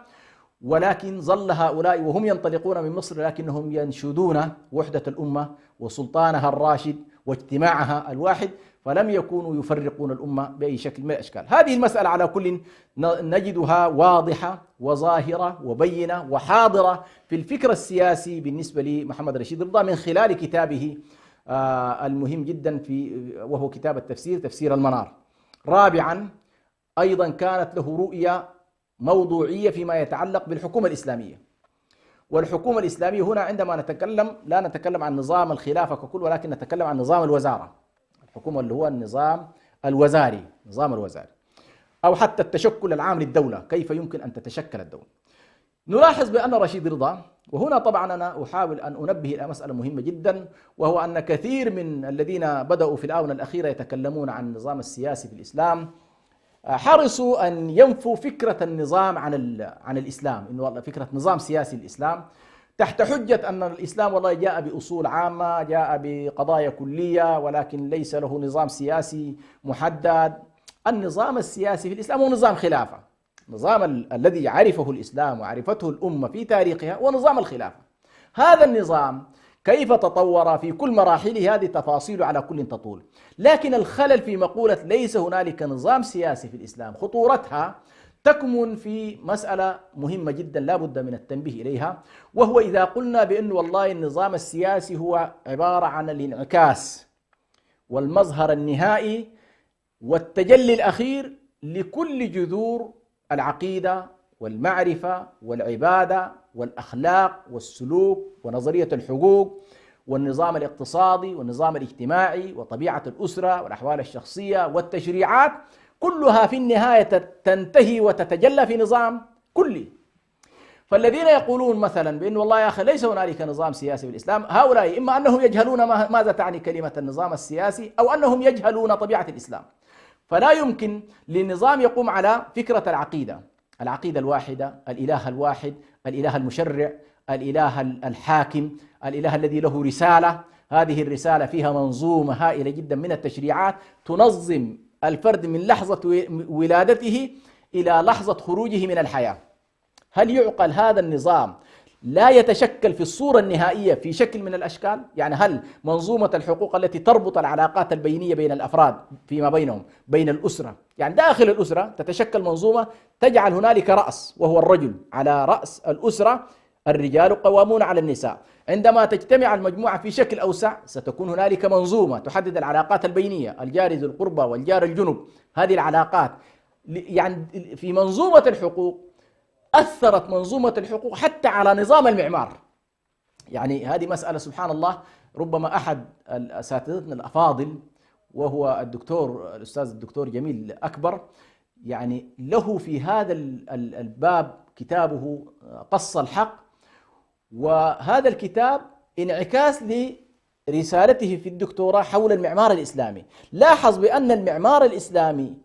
ولكن ظل هؤلاء وهم ينطلقون من مصر لكنهم ينشدون وحدة الأمة وسلطانها الراشد واجتماعها الواحد، فلم يكونوا يفرقون الأمة بأي شكل من الأشكال. هذه المسألة على كل نجدها واضحة وظاهرة وبينة وحاضرة في الفكر السياسي بالنسبة لمحمد رشيد رضا من خلال كتابه المهم جدا وهو كتاب التفسير، تفسير المنار. رابعا، أيضا كانت له رؤية موضوعية فيما يتعلق بالحكومة الإسلامية. والحكومة الإسلامية هنا عندما نتكلم لا نتكلم عن نظام الخلافة ككل، ولكن نتكلم عن نظام الوزارة، الحكومة اللي هو النظام الوزاري، نظام الوزاري، أو حتى التشكل العام للدولة، كيف يمكن أن تتشكل الدولة. نلاحظ بأن رشيد رضا، وهنا طبعا أنا أحاول أن أنبه إلى مسألة مهمة جدا، وهو أن كثير من الذين بدأوا في الآونة الأخيرة يتكلمون عن النظام السياسي في الإسلام حرصوا أن ينفوا فكرة النظام عن الإسلام، إنه والله فكرة نظام سياسي الإسلام، تحت حجة أن الإسلام والله جاء بأصول عامة، جاء بقضايا كلية، ولكن ليس له نظام سياسي محدد. النظام السياسي في الإسلام هو نظام خلافة، النظام الذي يعرفه الإسلام وعرفته الأمة في تاريخها هو نظام الخلافة. هذا النظام كيف تطور في كل مراحله هذه تفاصيل على كل تطول، لكن الخلل في مقولة ليس هنالك نظام سياسي في الإسلام خطورتها تكمن في مسألة مهمة جدا لا بد من التنبيه إليها، وهو إذا قلنا بأن والله النظام السياسي هو عبارة عن الانعكاس والمظهر النهائي والتجلي الأخير لكل جذور العقيدة والمعرفة والعبادة والأخلاق والسلوك ونظرية الحقوق والنظام الاقتصادي والنظام الاجتماعي وطبيعة الأسرة والأحوال الشخصية والتشريعات، كلها في النهاية تنتهي وتتجلى في نظام كلي. فالذين يقولون مثلا بأن والله يا أخي ليس هنالك نظام سياسي في الإسلام، هؤلاء إما أنهم يجهلون ماذا تعني كلمة النظام السياسي، أو أنهم يجهلون طبيعة الإسلام. فلا يمكن للنظام يقوم على فكرة العقيدة الواحدة، الإله الواحد، الإله المشرع، الإله الحاكم، الإله الذي له رسالة، هذه الرسالة فيها منظومة هائلة جدا من التشريعات تنظم الفرد من لحظة ولادته إلى لحظة خروجه من الحياة. هل يعقل هذا النظام لا يتشكل في الصورة النهائية في شكل من الأشكال؟ يعني هل منظومة الحقوق التي تربط العلاقات البينية بين الأفراد فيما بينهم، بين الأسرة، يعني داخل الأسرة تتشكل منظومة تجعل هنالك رأس وهو الرجل على رأس الأسرة الرجال قوامون على النساء. عندما تجتمع المجموعة في شكل أوسع ستكون هنالك منظومة تحدد العلاقات البينية، الجار ذو القربى والجار الجنب، هذه العلاقات. يعني في منظومة الحقوق أثرت منظومة الحقوق حتى على نظام المعمار. يعني هذه مسألة سبحان الله، ربما أحد أساتذتنا الأفاضل وهو الأستاذ الدكتور جميل أكبر، يعني له في هذا الباب كتابه قص الحق، وهذا الكتاب انعكاس لرسالته في الدكتوراه حول المعمار الإسلامي. لاحظ بأن المعمار الإسلامي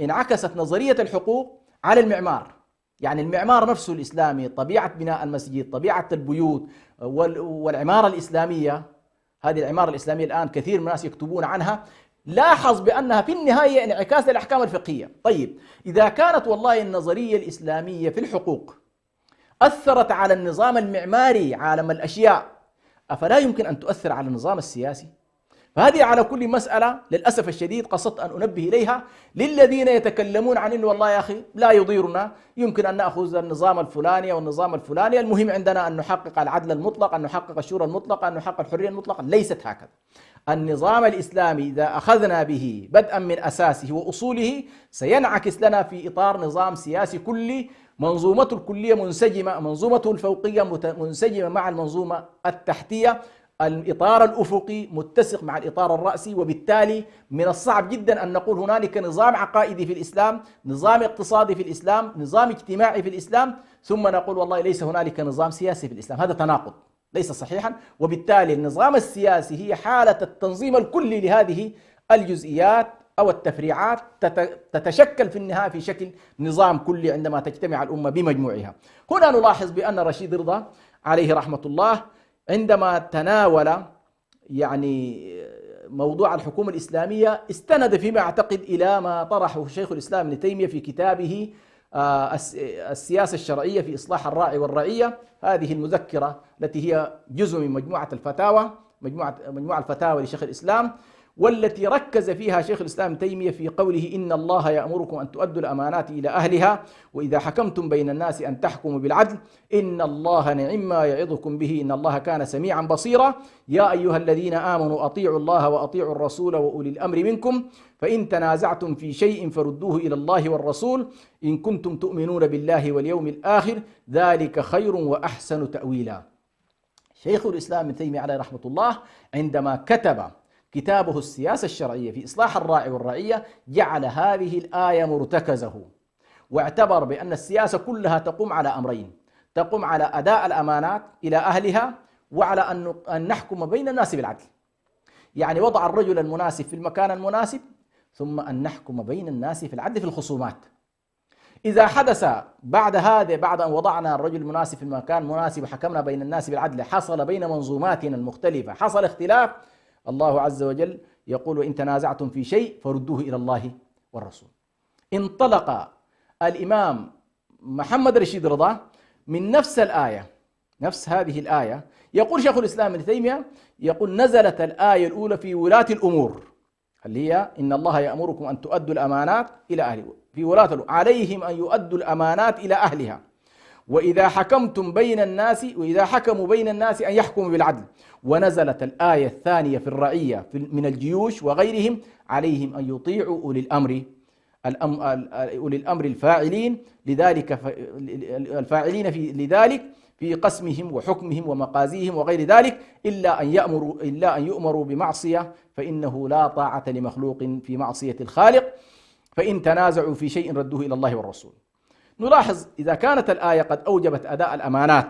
انعكست نظرية الحقوق على المعمار. يعني المعمار نفسه الإسلامي، طبيعة بناء المسجد، طبيعة البيوت والعمارة الإسلامية، هذه العمارة الإسلامية الآن كثير من الناس يكتبون عنها، لاحظ بأنها في النهاية انعكاس للأحكام الفقهية. طيب إذا كانت والله النظرية الإسلامية في الحقوق أثرت على النظام المعماري عالم الأشياء، أفلا يمكن أن تؤثر على النظام السياسي؟ فهذه على كل مسألة للأسف الشديد قصدت أن أنبه إليها للذين يتكلمون عن أنه والله يا أخي لا يضيرنا، يمكن أن نأخذ النظام الفلاني والنظام الفلاني، المهم عندنا أن نحقق العدل المطلق، أن نحقق الشورى المطلقة، أن نحقق الحرية المطلقة. ليست هكذا. النظام الإسلامي إذا أخذنا به بدءا من أساسه وأصوله سينعكس لنا في إطار نظام سياسي كلي، منظومته الكلية منسجمة، منظومته الفوقية منسجمة مع المنظومة التحتية، الإطار الأفقي متسق مع الإطار الرأسي. وبالتالي من الصعب جدا أن نقول هنالك نظام عقائدي في الإسلام، نظام اقتصادي في الإسلام، نظام اجتماعي في الإسلام، ثم نقول والله ليس هنالك نظام سياسي في الإسلام. هذا تناقض ليس صحيحا. وبالتالي النظام السياسي هي حالة التنظيم الكلي لهذه الجزئيات أو التفريعات، تتشكل في النهاية في شكل نظام كلي عندما تجتمع الأمة بمجموعها. هنا نلاحظ بأن رشيد رضا عليه رحمة الله عندما تناول يعني موضوع الحكومة الإسلامية استند فيما أعتقد إلى ما طرحه شيخ الإسلام ابن تيمية في كتابه السياسة الشرعية في إصلاح الراعي والرعية، هذه المذكرة التي هي جزء من مجموعة الفتاوى، مجموعة الفتاوى لشيخ الإسلام، والتي ركز فيها شيخ الإسلام ابن تيمية في قوله إن الله يأمركم أن تؤدوا الأمانات إلى أهلها وإذا حكمتم بين الناس أن تحكموا بالعدل إن الله نعم ما يعظكم به إن الله كان سميعا بصيرا يا أيها الذين آمنوا أطيعوا الله وأطيعوا الرسول وأولي الأمر منكم فإن تنازعتم في شيء فردوه إلى الله والرسول إن كنتم تؤمنون بالله واليوم الآخر ذلك خير وأحسن تأويلا. شيخ الإسلام ابن تيمية عليه رحمة الله عندما كتب كتابه السياسة الشرعية في إصلاح الراعي والرعية جعل هذه الآية مرتكزه، واعتبر بأن السياسة كلها تقوم على أمرين: تقوم على أداء الأمانات إلى أهلها، وعلى أن نحكم بين الناس بالعدل. يعني وضع الرجل المناسب في المكان المناسب، ثم أن نحكم بين الناس في العدل في الخصومات. إذا حدث بعد هذا، بعد أن وضعنا الرجل المناسب في المكان المناسب وحكمنا بين الناس بالعدل، حصل بين منظوماتنا المختلفة حصل اختلاف، الله عز وجل يقول وإن تنازعتم في شيء فردوه إلى الله والرسول. انطلق الإمام محمد رشيد رضا من نفس الآية، نفس هذه الآية، يقول شيخ الإسلام ابن تيمية يقول نزلت الآية الأولى في ولاة الأمور اللي هي إن الله يأمركم أن تؤدوا الأمانات إلى أهلها، في ولاة الأمور عليهم أن يؤدوا الأمانات إلى أهلها وإذا حكمتم بين الناس وإذا حكموا بين الناس أن يحكموا بالعدل. ونزلت الآية الثانية في الرعية من الجيوش وغيرهم عليهم أن يطيعوا أولي الأمر الفاعلين لذلك لذلك في قسمهم وحكمهم ومقازيهم وغير ذلك إلا أن يؤمروا بمعصية فإنه لا طاعة لمخلوق في معصية الخالق فإن تنازعوا في شيء ردوه إلى الله والرسول. نلاحظ إذا كانت الآية قد أوجبت أداء الأمانات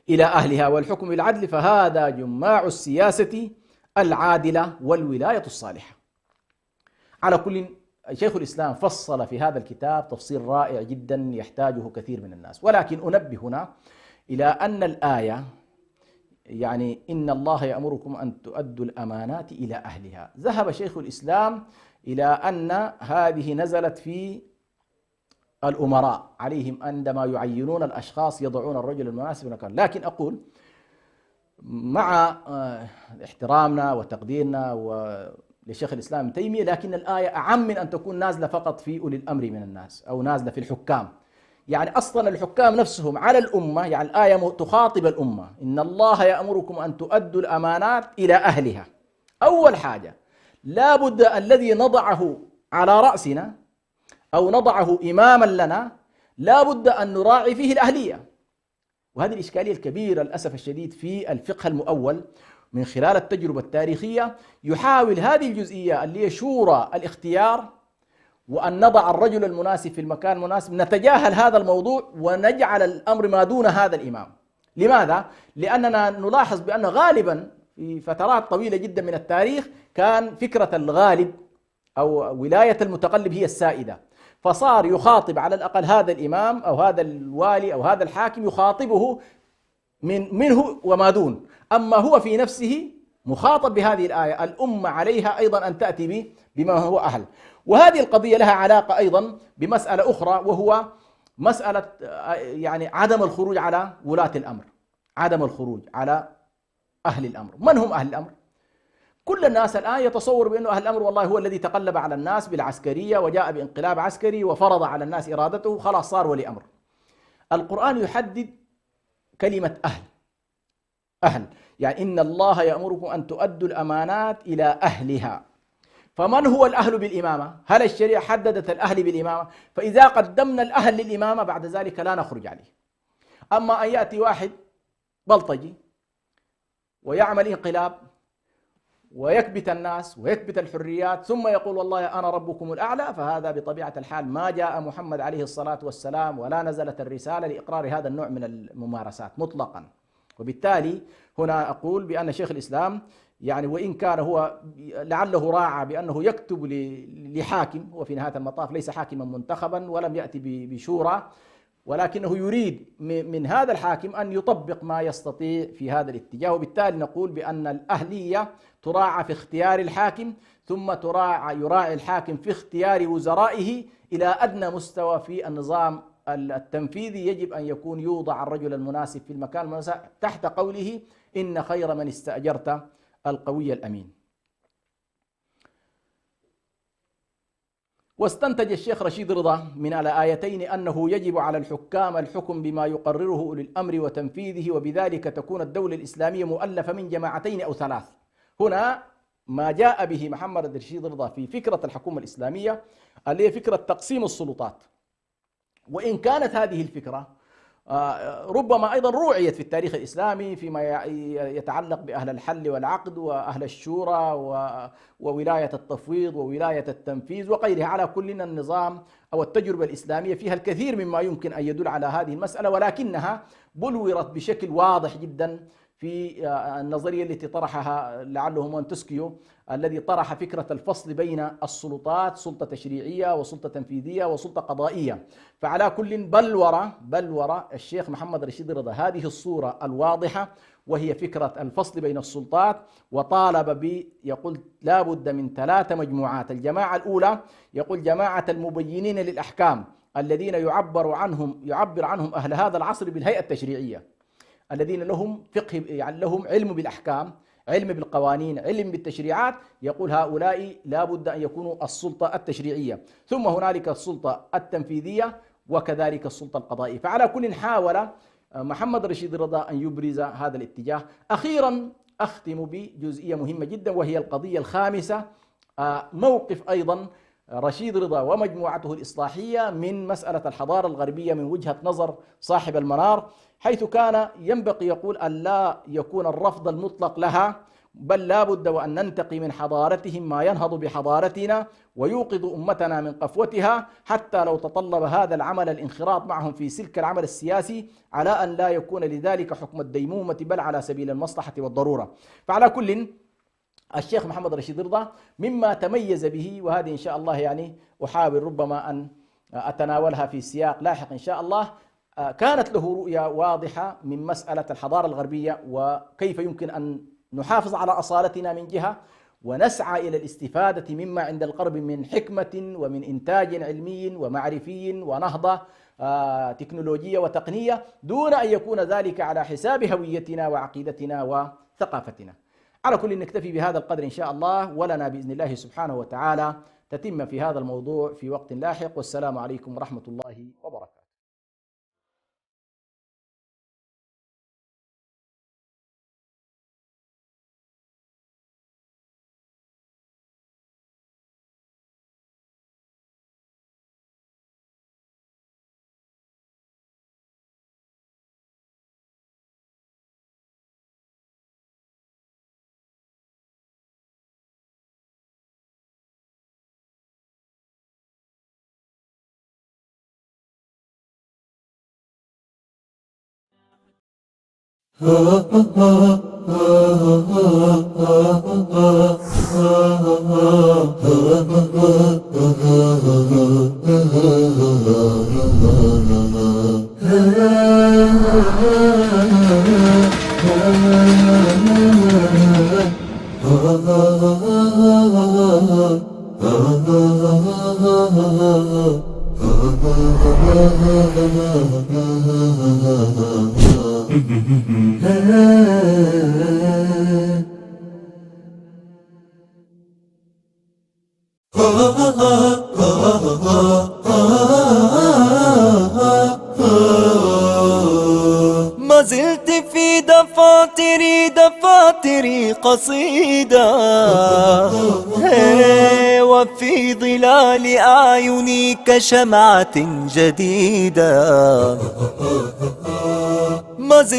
إلى أهلها والحكم بالعدل فهذا جماع السياسة العادلة والولاية الصالحة. على كل شيخ الإسلام فصل في هذا الكتاب تفصيل رائع جدا يحتاجه كثير من الناس، ولكن أنبه هنا إلى أن الآية يعني إن الله يأمركم أن تؤدوا الأمانات إلى أهلها، ذهب شيخ الإسلام إلى أن هذه نزلت في الأمراء عليهم عندما يعينون الأشخاص يضعون الرجل المناسب مكان. لكن أقول مع احترامنا وتقديرنا لشيخ الإسلام ابن تيمية، لكن الآية أعم من أن تكون نازلة فقط في أولي الأمر من الناس أو نازلة في الحكام. يعني أصلا الحكام نفسهم على الأمة، يعني الآية تخاطب الأمة: إن الله يأمركم أن تؤدوا الأمانات إلى أهلها. أول حاجة لا بد الذي نضعه على رأسنا أو نضعه إماما لنا لا بد أن نراعي فيه الأهلية. وهذه الإشكالية الكبيرة للأسف الشديد في الفقه المؤول من خلال التجربة التاريخية، يحاول هذه الجزئية اللي هي شورى الاختيار وأن نضع الرجل المناسب في المكان المناسب، نتجاهل هذا الموضوع ونجعل الأمر ما دون هذا الإمام. لماذا؟ لأننا نلاحظ بأن غالبا في فترات طويلة جدا من التاريخ كان فكرة الغالب أو ولاية المتغلب هي السائدة، فصار يخاطب على الأقل هذا الإمام أو هذا الوالي أو هذا الحاكم يخاطبه منه وما دون، أما هو في نفسه مخاطب بهذه الآية. الأمة عليها أيضا أن تأتي بما هو أهل. وهذه القضية لها علاقة أيضا بمسألة أخرى، وهو مسألة يعني عدم الخروج على ولاة الأمر، عدم الخروج على أهل الأمر. من هم أهل الأمر؟ كل الناس الآن يتصور بأنه أهل الأمر والله هو الذي تقلب على الناس بالعسكرية وجاء بانقلاب عسكري وفرض على الناس إرادته، خلاص صار ولي أمر. القرآن يحدد كلمة أهل. أهل يعني إن الله يأمركم أن تؤدوا الأمانات إلى أهلها. فمن هو الأهل بالإمامة؟ هل الشريعة حددت الأهل بالإمامة؟ فإذا قدمنا الأهل للإمامة بعد ذلك لا نخرج عليه. أما أن يأتي واحد بلطجي ويعمل انقلاب ويكبت الناس ويكبت الحريات ثم يقول والله أنا ربكم الأعلى، فهذا بطبيعة الحال ما جاء محمد عليه الصلاة والسلام ولا نزلت الرسالة لإقرار هذا النوع من الممارسات مطلقا. وبالتالي هنا أقول بأن شيخ الإسلام يعني وإن كان هو لعله راعى بأنه يكتب لحاكم، هو في نهاية المطاف ليس حاكما منتخبا ولم يأتي بشورى، ولكنه يريد من هذا الحاكم أن يطبق ما يستطيع في هذا الاتجاه. وبالتالي نقول بأن الأهلية تراعى في اختيار الحاكم، ثم يراعي الحاكم في اختيار وزرائه إلى أدنى مستوى في النظام التنفيذي. يجب أن يكون يوضع الرجل المناسب في المكان المناسب تحت قوله إن خير من استأجرت القوي الأمين. واستنتج الشيخ رشيد رضا من الآيتين أنه يجب على الحكام الحكم بما يقرره أولي الأمر وتنفيذه، وبذلك تكون الدولة الإسلامية مؤلفة من جماعتين أو ثلاث. هنا ما جاء به محمد رشيد رضا في فكرة الحكومة الإسلامية اللي هي فكرة تقسيم السلطات، وإن كانت هذه الفكرة ربما أيضا روعيت في التاريخ الإسلامي فيما يتعلق بأهل الحل والعقد وأهل الشورى وولاية التفويض وولاية التنفيذ وغيرها. على كل النظام أو التجربة الإسلامية فيها الكثير مما يمكن أن يدل على هذه المسألة، ولكنها بلورت بشكل واضح جدا في النظرية التي طرحها لعله مونتسكيو، الذي طرح فكرة الفصل بين السلطات، سلطة تشريعية وسلطة تنفيذية وسلطة قضائية. فعلى كل بلور الشيخ محمد رشيد رضا هذه الصورة الواضحة، وهي فكرة الفصل بين السلطات، وطالب يقول لا بد من ثلاث مجموعات. الجماعة الأولى يقول جماعة المبينين للأحكام الذين يعبر عنهم أهل هذا العصر بالهيئة التشريعية، الذين لهم فقه يعني لهم علم بالأحكام، علم بالقوانين، علم بالتشريعات. يقول هؤلاء لا بد أن يكونوا السلطة التشريعية، ثم هنالك السلطة التنفيذية وكذلك السلطة القضائية. فعلى كل حاول محمد رشيد رضا أن يبرز هذا الاتجاه. أخيرا أختم بجزئية مهمة جدا وهي القضية الخامسة، موقف أيضا رشيد رضا ومجموعته الإصلاحية من مسألة الحضارة الغربية من وجهة نظر صاحب المنار، حيث كان ينبغي يقول أن لا يكون الرفض المطلق لها، بل لا بد وأن ننتقي من حضارتهم ما ينهض بحضارتنا ويوقظ أمتنا من قفوتها، حتى لو تطلب هذا العمل الانخراط معهم في سلك العمل السياسي، على أن لا يكون لذلك حكم الديمومة بل على سبيل المصلحة والضرورة. فعلى كل الشيخ محمد رشيد رضا مما تميز به، وهذه إن شاء الله يعني أحاول ربما أن أتناولها في سياق لاحق إن شاء الله، كانت له رؤية واضحة من مسألة الحضارة الغربية وكيف يمكن أن نحافظ على أصالتنا من جهة، ونسعى إلى الاستفادة مما عند الغرب من حكمة ومن إنتاج علمي ومعرفي ونهضة تكنولوجية وتقنية، دون أن يكون ذلك على حساب هويتنا وعقيدتنا وثقافتنا. على كل نكتفي بهذا القدر إن شاء الله، ولنا بإذن الله سبحانه وتعالى تتم في هذا الموضوع في وقت لاحق. والسلام عليكم ورحمة الله وبركاته. ما زلت في دفاتري قصيدة، وفي ظلال أعيني كشمعة جديدة.